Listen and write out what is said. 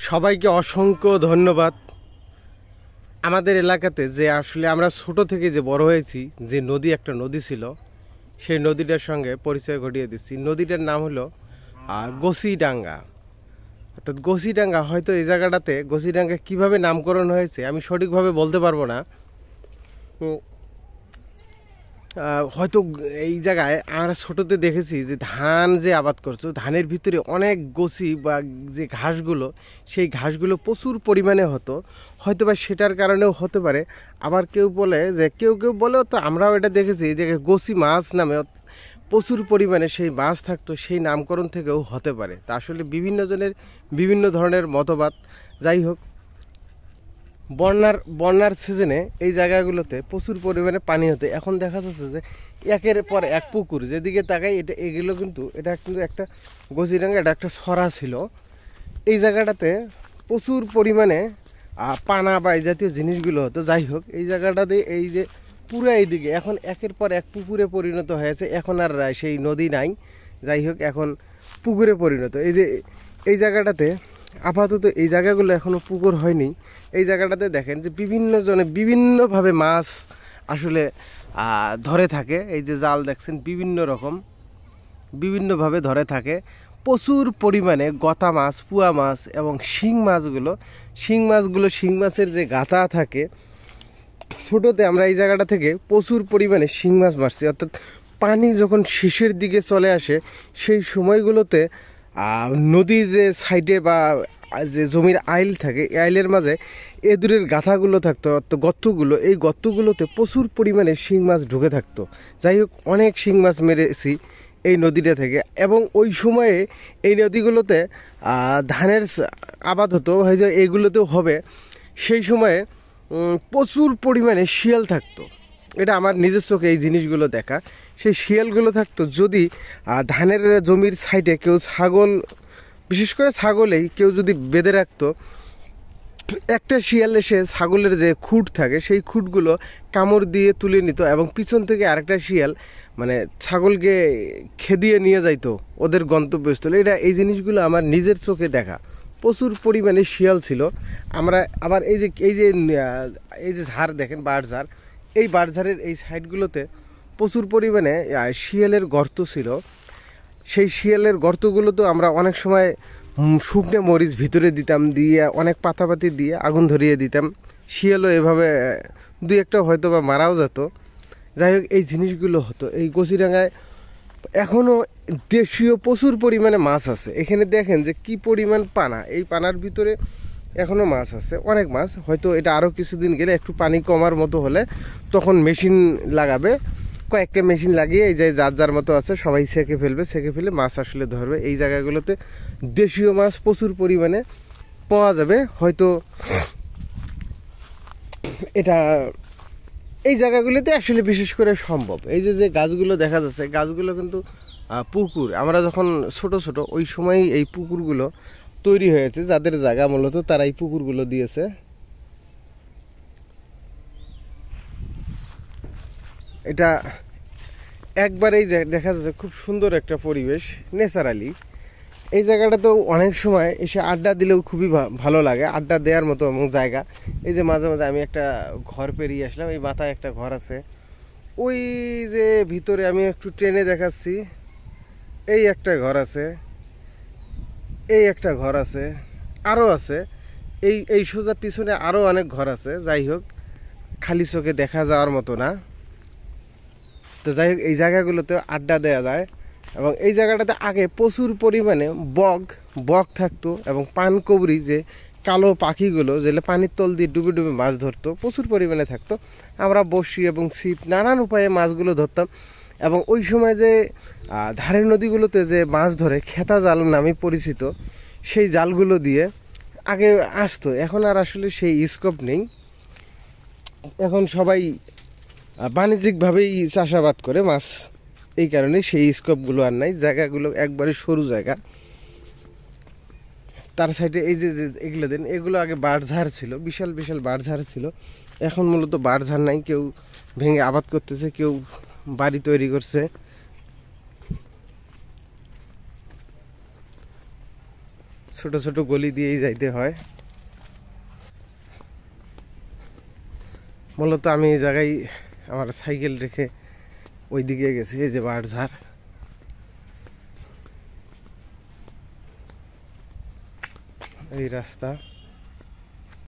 সবাইকে অসংখ্য ধন্যবাদ। আমাদের এলাকাতে যে আসলে আমরা ছোট থেকে যে বড় হয়েছি, যে নদী একটা নদী ছিল, সেই নদীটার সঙ্গে পরিচয় ঘটিয়ে দিচ্ছি। নদীটার নাম হলো গোসিডাঙ্গা। অর্থাৎ গোসিডাঙ্গা, হয়তো এই জায়গাটাতে গোসিডাঙ্গা কীভাবে নামকরণ হয়েছে আমি সঠিকভাবে বলতে পারবো না। হয়তো এই জায়গায় আমরা ছোটোতে দেখেছি যে ধান যে আবাদ করছো, ধানের ভিতরে অনেক গোসি বা যে ঘাসগুলো, সেই ঘাসগুলো প্রচুর পরিমাণে হতো, হয়তো বা সেটার কারণেও হতে পারে। আবার কেউ বলে যে কেউ বলেও তো আমরাও এটা দেখেছি যে গোসি মাছ নামে প্রচুর পরিমাণে সেই মাছ থাকতো, সেই নামকরণ থেকেও হতে পারে। তা আসলে বিভিন্ন জনের বিভিন্ন ধরনের মতবাদ। যাই হোক, বন্যার সিজনে এই জায়গাগুলোতে প্রচুর পরিমাণে পানি হতো। এখন দেখা যাচ্ছে যে একের পর এক পুকুর, যেদিকে তাকাই এগুলো কিন্তু একটা গোসিডাঙ্গা, এটা একটা সরা ছিল। এই জায়গাটাতে প্রচুর পরিমাণে পানা বা এই জাতীয় জিনিসগুলো হতো। যাই হোক, এই জায়গাটাতে এই যে পুরো এইদিকে এখন একের পর এক পুকুরে পরিণত হয়েছে। এখন আর সেই নদী নাই। যাই হোক, এখন পুকুরে পরিণত। এই জায়গাটাতে আপাতত এই জায়গাগুলো এখনও পুকুর হয়নি। এই জায়গাটাতে দেখেন যে বিভিন্ন জনে বিভিন্নভাবে মাছ আসলে ধরে থাকে। এই যে জাল দেখছেন বিভিন্ন রকম বিভিন্নভাবে ধরে থাকে। প্রচুর পরিমাণে গতা মাছ, পুয়া মাছ এবং শিং মাছের যে গাঁথা থাকে, ছোটোতে আমরা এই জায়গাটা থেকে প্রচুর পরিমাণে শিং মাছ মারছি। অর্থাৎ পানি যখন শেষের দিকে চলে আসে, সেই সময়গুলোতে নদীর যে সাইডে বা যে জমির আইল থাকে, এই আইলের মাঝে এদুরের গাথাগুলো থাকতো, অর্থাৎ গর্তগুলো, এই গর্তগুলোতে প্রচুর পরিমাণে শিং মাছ ঢুকে থাকতো। যাই হোক, অনেক শিং মাছ মেরেছি এই নদীটা থেকে। এবং ওই সময়ে এই নদীগুলোতে ধানের আবাদ হতো, হয়তো এইগুলোতেও হবে। সেই সময়ে প্রচুর পরিমাণে শিয়াল থাকতো। এটা আমার নিজের চোখে এই জিনিসগুলো দেখা। সেই শিয়ালগুলো থাকতো যদি ধানের জমির সাইডে কেউ ছাগল, বিশেষ করে ছাগলেই কেউ যদি বেঁধে রাখতো, একটা শিয়াল এসে ছাগলের যে খুঁট থাকে সেই খুঁটগুলো কামড় দিয়ে তুলে নিত এবং পিছন থেকে আরেকটা শিয়াল মানে ছাগলকে খেদিয়ে নিয়ে যাইতো ওদের গন্তব্যস্থলে। এই জিনিসগুলো আমার নিজের চোখে দেখা। প্রচুর পরিমাণে শিয়াল ছিল। আমরা আবার এই যে ঝাড় দেখেন, বাঁশঝাড়, এই বাঁশঝাড়ের এই সাইডগুলোতে প্রচুর পরিমাণে শিয়ালের গর্ত ছিল। সেই শিয়ালের গর্তগুলোতে আমরা অনেক সময় শুকনো মরিচ ভিতরে দিতাম, দিয়ে অনেক পাতাপাতি দিয়ে আগুন ধরিয়ে দিতাম। শিয়ালও এভাবে দুই একটা হয়তো বা মারাও যেত। যাই হোক, এই জিনিসগুলো হতো। এই গোসিডাঙ্গায় এখনও দেশীয় প্রচুর পরিমাণে মাছ আছে। এখানে দেখেন যে কি পরিমাণ পানা, এই পানার ভিতরে এখনও মাছ আছে, অনেক মাছ। হয়তো এটা আরও কিছুদিন গেলে একটু পানি কমার মতো হলে তখন মেশিন লাগাবে, কয়েকটা মেশিন লাগিয়ে এই যে যার মতো আছে সবাই সেঁকে ফেলে মাছ আসলে ধরবে। এই জায়গাগুলোতে দেশীয় মাছ প্রচুর পরিমাণে পাওয়া যাবে। হয়তো এটা এই জায়গাগুলোতে আসলে বিশেষ করে সম্ভব। এই যে গাছগুলো দেখা যাচ্ছে, গাছগুলো কিন্তু পুকুর। আমরা যখন ছোট ওই সময় এই পুকুরগুলো তৈরি হয়েছে, যাদের জায়গা মূলত তারা এই পুকুরগুলো দিয়েছে। এটা একবারেই দেখা যাচ্ছে খুব সুন্দর একটা পরিবেশ, ন্যাচারালি। এই জায়গাটাতেও অনেক সময় এসে আড্ডা দিলেও খুবই ভালো লাগে, আড্ডা দেওয়ার মতো এবং জায়গা। এই যে মাঝে মাঝে আমি একটা ঘর পেরিয়ে আসলাম, এই মাথায় একটা ঘর আছে, ওই যে ভিতরে আমি একটু ট্রেনে দেখাচ্ছি, এই একটা ঘর আছে, এই একটা ঘর আছে, আরও আছে এই সোজা পিছনে আরও অনেক ঘর আছে। যাই হোক, খালি চোখে দেখা যাওয়ার মতো না। তো যাই হোক, এই জায়গাগুলোতে আড্ডা দেওয়া যায়। এবং এই জায়গাটাতে আগে প্রচুর পরিমাণে বক থাকতো এবং পানকবরি, যে কালো পাখিগুলো যেগুলো পানির তল দিয়ে ডুবে ডুবে মাছ ধরতো, প্রচুর পরিমাণে থাকতো। আমরা বড়শি এবং ছিপ নানান উপায়ে মাছগুলো ধরতাম। এবং ওই সময় যে ধারের নদীগুলোতে যে মাছ ধরে খেতা জাল নামে পরিচিত, সেই জালগুলো দিয়ে আগে আসতো। এখন আর আসলে সেই স্কোপ নেই। এখন সবাই বাণিজ্যিকভাবেই চাষাবাদ করে মাছ, এই কারণে সেই স্কোপগুলো আর নাই। জায়গাগুলো একবারে সরু জায়গা। তার সাইডে এই যে এগুলো দেন, এগুলো আগে বাঁশঝাড় ছিল, বিশাল বিশাল বাঁশঝাড় ছিল। এখন মূলত বাঁশঝাড় নাই, কেউ ভেঙে আবাদ করতেছে, কেউ বাড়ি তৈরি করছে। ছোট ছোট গলি দিয়েই যাইতে হয়। মূলত আমি এই জায়গায় আমার সাইকেল রেখে ওই দিকে গেছি। এই যে বাঁশঝাড়, এই রাস্তা।